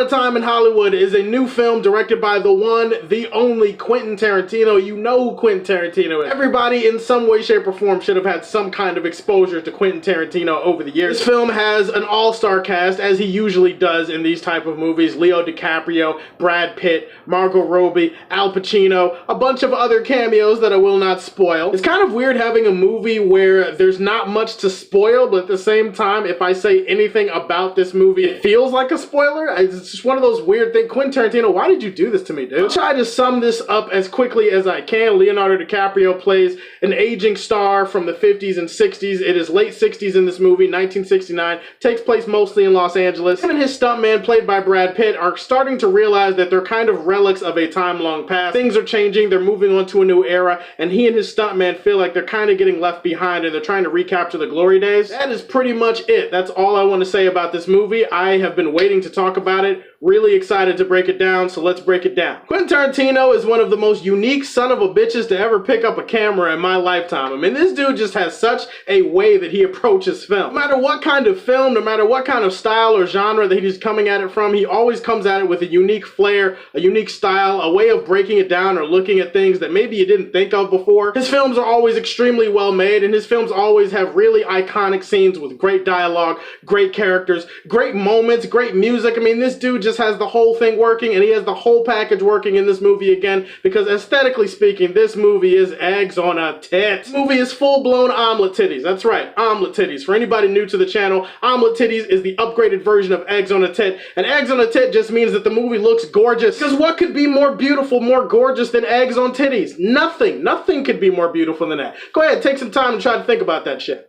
Upon a Time in Hollywood is a new film directed by the one, the only Quentin Tarantino. You know who Quentin Tarantino is. Everybody in some way, shape, or form should have had some kind of exposure to Quentin Tarantino over the years. This film has an all-star cast, as he usually does in these type of movies. Leo DiCaprio, Brad Pitt, Margot Robbie, Al Pacino, a bunch of other cameos that I will not spoil. It's kind of weird having a movie where there's not much to spoil, but at the same time, if I say anything about this movie, it feels like a spoiler. It's just one of those weird things. Quentin Tarantino, why did you do this to me, dude? I'll try to sum this up as quickly as I can. Leonardo DiCaprio plays an aging star from the 50s and 60s. It is late 60s in this movie, 1969. Takes place mostly in Los Angeles. Him and his stuntman, played by Brad Pitt, are starting to realize that they're kind of relics of a time long past. Things are changing, they're moving on to a new era, and he and his stuntman feel like they're kind of getting left behind and they're trying to recapture the glory days. That is pretty much it. That's all I want to say about this movie. I have been waiting to talk about it. Really excited to break it down, so let's break it down. Quentin Tarantino is one of the most unique son of a bitches to ever pick up a camera in my lifetime. I mean, this dude just has such a way that he approaches film. No matter what kind of film, no matter what kind of style or genre that he's coming at it from, he always comes at it with a unique flair, a unique style, a way of breaking it down or looking at things that maybe you didn't think of before. His films are always extremely well made, and his films always have really iconic scenes with great dialogue, great characters, great moments, great music. I mean, this dude just has the whole thing working, and he has the whole package working in this movie again, because aesthetically speaking, this movie is eggs on a tit. This movie is full-blown omelet titties. That's right, omelet titties. For anybody new to the channel, omelet titties is the upgraded version of eggs on a tit, and eggs on a tit just means that the movie looks gorgeous, because what could be more beautiful, more gorgeous than eggs on titties? Nothing. Nothing could be more beautiful than that. Go ahead, take some time and try to think about that shit.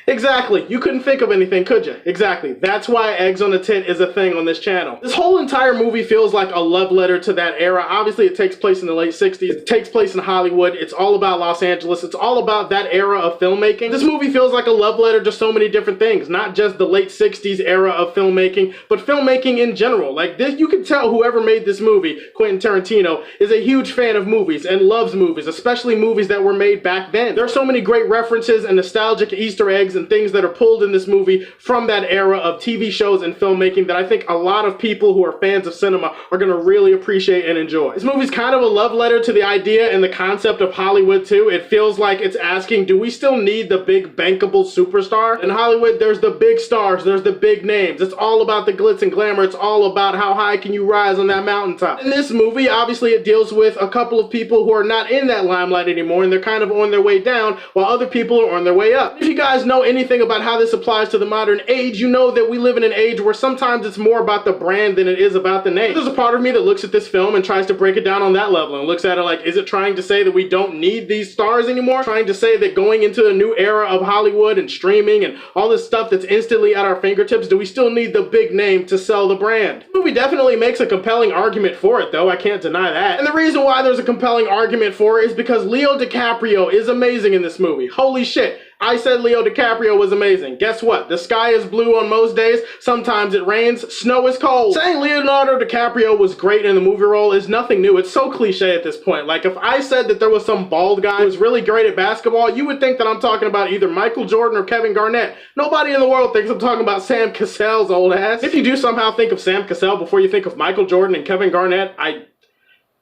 Exactly. You couldn't think of anything, could you? Exactly. That's why eggs on a tit is a thing on this channel. This whole entire movie feels like a love letter to that era. Obviously, it takes place in the late 60s. It takes place in Hollywood. It's all about Los Angeles. It's all about that era of filmmaking. This movie feels like a love letter to so many different things. Not just the late 60s era of filmmaking, but filmmaking in general. Like this, you can tell whoever made this movie, Quentin Tarantino, is a huge fan of movies and loves movies, especially movies that were made back then. There are so many great references and nostalgic Easter eggs and things that are pulled in this movie from that era of TV shows and filmmaking that I think a lot of people who are fans of cinema are going to really appreciate and enjoy. This movie's kind of a love letter to the idea and the concept of Hollywood too. It feels like it's asking, do we still need the big bankable superstar? In Hollywood, there's the big stars, there's the big names. It's all about the glitz and glamour. It's all about how high can you rise on that mountaintop. In this movie, obviously it deals with a couple of people who are not in that limelight anymore, and they're kind of on their way down while other people are on their way up. If you guys know anything about how this applies to the modern age, you know that we live in an age where sometimes it's more about the brand than it is about the name. There's a part of me that looks at this film and tries to break it down on that level and looks at it like, is it trying to say that we don't need these stars anymore? Trying to say that going into a new era of Hollywood and streaming and all this stuff that's instantly at our fingertips, do we still need the big name to sell the brand? The movie definitely makes a compelling argument for it, though. I can't deny that. And the reason why there's a compelling argument for it is because Leo DiCaprio is amazing in this movie. Holy shit. I said Leo DiCaprio was amazing. Guess what? The sky is blue on most days. Sometimes it rains. Snow is cold. Saying Leonardo DiCaprio was great in the movie role is nothing new. It's so cliche at this point. Like, if I said that there was some bald guy who was really great at basketball, you would think that I'm talking about either Michael Jordan or Kevin Garnett. Nobody in the world thinks I'm talking about Sam Cassell's old ass. If you do somehow think of Sam Cassell before you think of Michael Jordan and Kevin Garnett,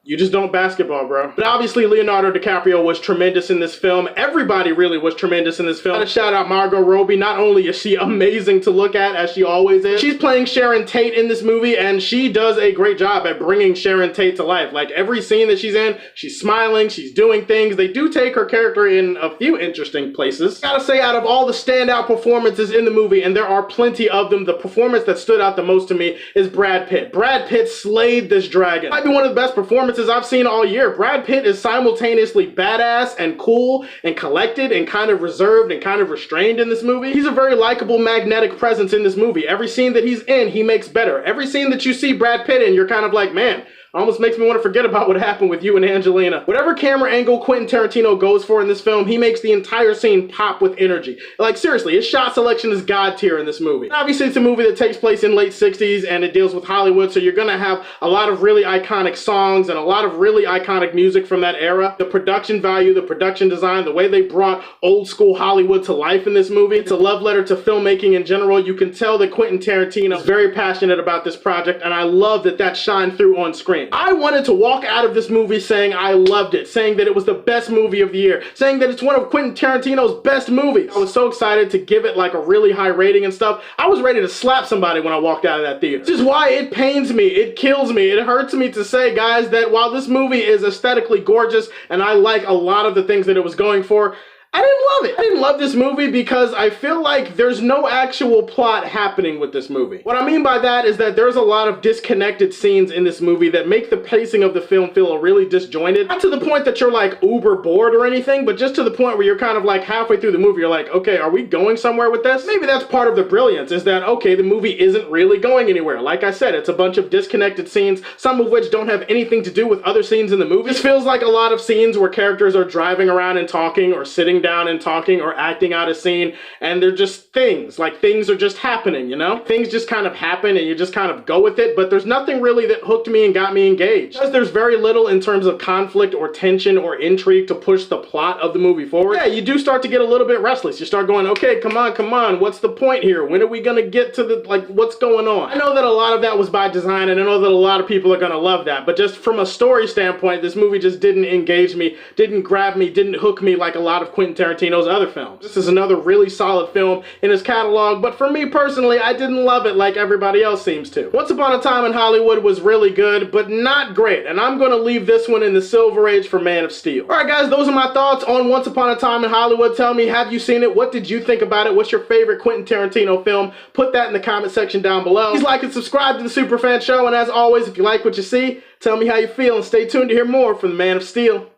you just don't basketball, bro. But obviously, Leonardo DiCaprio was tremendous in this film. Everybody really was tremendous in this film. Gotta shout out Margot Robbie. Not only is she amazing to look at, as she always is, she's playing Sharon Tate in this movie, and she does a great job at bringing Sharon Tate to life. Like, every scene that she's in, she's smiling, she's doing things. They do take her character in a few interesting places. Gotta say, out of all the standout performances in the movie, and there are plenty of them, the performance that stood out the most to me is Brad Pitt. Brad Pitt slayed this dragon. Might be one of the best performances I've seen all year. Brad Pitt is simultaneously badass and cool and collected and kind of reserved and kind of restrained in this movie. He's a very likable, magnetic presence in this movie. Every scene that he's in, he makes better. Every scene that you see Brad Pitt in, you're kind of like, man, almost makes me want to forget about what happened with you and Angelina. Whatever camera angle Quentin Tarantino goes for in this film, he makes the entire scene pop with energy. Like, seriously, his shot selection is god tier in this movie. And obviously, it's a movie that takes place in late 60s and it deals with Hollywood, so you're gonna have a lot of really iconic songs and a lot of really iconic music from that era. The production value, the production design, the way they brought old school Hollywood to life in this movie. It's a love letter to filmmaking in general. You can tell that Quentin Tarantino is very passionate about this project, and I love that that shined through on screen. I wanted to walk out of this movie saying I loved it, saying that it was the best movie of the year, saying that it's one of Quentin Tarantino's best movies. I was so excited to give it like a really high rating and stuff. I was ready to slap somebody when I walked out of that theater. This is why it pains me, it kills me, it hurts me to say, guys, that while this movie is aesthetically gorgeous and I like a lot of the things that it was going for, I didn't love it. I didn't love this movie because I feel like there's no actual plot happening with this movie. What I mean by that is that there's a lot of disconnected scenes in this movie that make the pacing of the film feel really disjointed. Not to the point that you're like uber bored or anything, but just to the point where you're kind of like halfway through the movie, you're like, okay, are we going somewhere with this? Maybe that's part of the brilliance, is that, okay, the movie isn't really going anywhere. Like I said, it's a bunch of disconnected scenes, some of which don't have anything to do with other scenes in the movie. This feels like a lot of scenes where characters are driving around and talking or sitting down and talking or acting out a scene, and they're just things. Like, things are just happening, you know? Things just kind of happen and you just kind of go with it, but there's nothing really that hooked me and got me engaged. Because there's very little in terms of conflict or tension or intrigue to push the plot of the movie forward. Yeah, you do start to get a little bit restless. You start going, okay, come on, what's the point here? When are we gonna get to the, like, what's going on? I know that a lot of that was by design, and I know that a lot of people are gonna love that, but just from a story standpoint, this movie just didn't engage me, didn't grab me, didn't hook me like a lot of Quentin Tarantino's other films. This is another really solid film in his catalog, but for me personally, I didn't love it like everybody else seems to. Once Upon a Time in Hollywood was really good, but not great, and I'm gonna leave this one in the Silver Age for Man of Steel. Alright guys, those are my thoughts on Once Upon a Time in Hollywood. Tell me, have you seen it? What did you think about it? What's your favorite Quentin Tarantino film? Put that in the comment section down below. Please like and subscribe to the Superfan Show, and as always, if you like what you see, tell me how you feel, and stay tuned to hear more from the Man of Steel.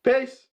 Peace.